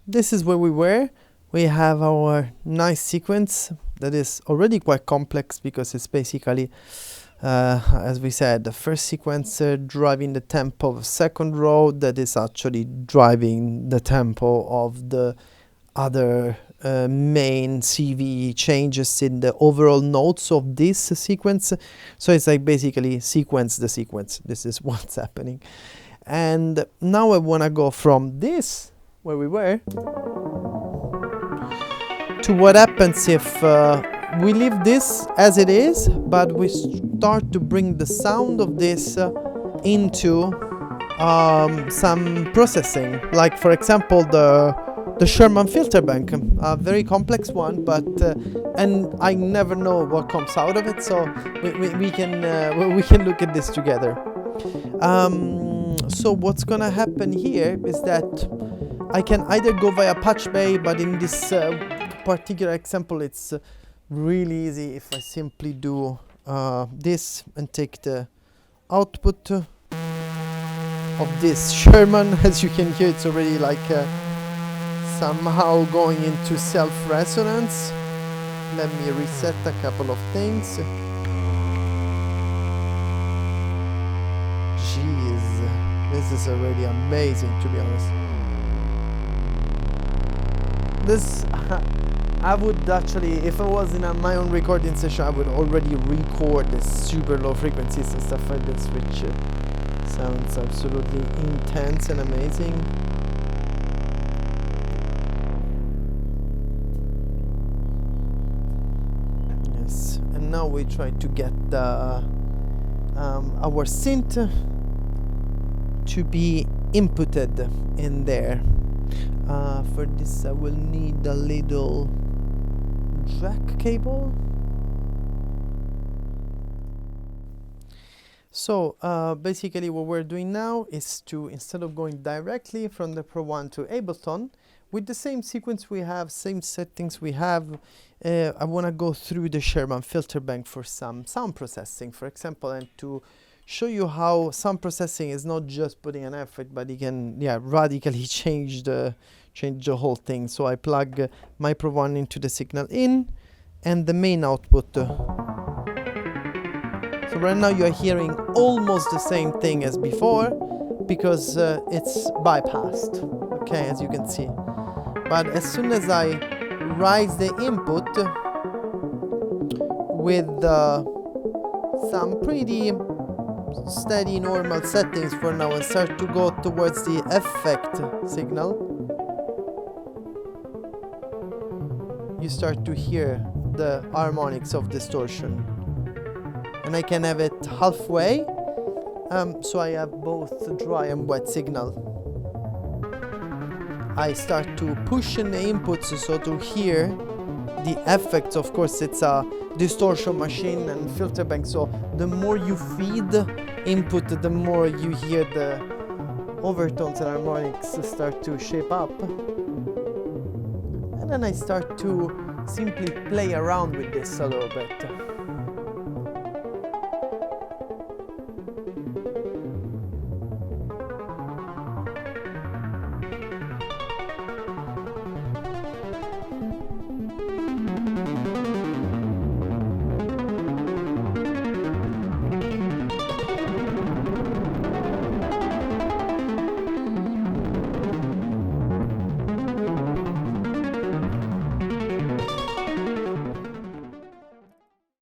this is where we were. We have our nice sequence that is already quite complex because it's basically, as we said, the first sequencer driving the tempo of second row that is actually driving the tempo of the other main CV changes in the overall notes of this sequence. So it's like basically sequence the sequence. This is what's happening. And now I want to go from this, where we were, to what happens if we leave this as it is, but we start to bring the sound of this into some processing. Like, for example, the Sherman FilterBank, a very complex one, but and I never know what comes out of it, so we can look at this together. So what's gonna happen here is that I can either go via patch bay, but in this particular example it's really easy if I simply do this and take the output of this Sherman. As you can hear, it's already like somehow going into self-resonance. Let me reset a couple of things. Jeez, this is already amazing, to be honest. This, I would actually, if I was in my own recording session, I would already record the super low frequencies and stuff like this, which sounds absolutely intense and amazing. Yes, and now we try to get our synth to be inputted in there. For this I will need a little jack cable. So basically what we're doing now is to, instead of going directly from the Pro 1 to Ableton, with the same sequence we have, same settings we have, I want to go through the Sherman FilterBank for some sound processing, for example, and to show you how sound processing is not just putting an effect, but it can radically change the whole thing. So I plug my Pro 1 into the signal in and the main output. So right now you are hearing almost the same thing as before because it's bypassed, okay, as you can see. But as soon as I raise the input with some pretty steady normal settings for now and start to go towards the effect signal, you start to hear the harmonics of distortion. And I can have it halfway, so I have both dry and wet signal. I start to push in the inputs so to hear the effects. Of course, it's a distortion machine and filter bank, so the more you feed input, the more you hear the overtones and harmonics start to shape up. And then I start to simply play around with this a little bit.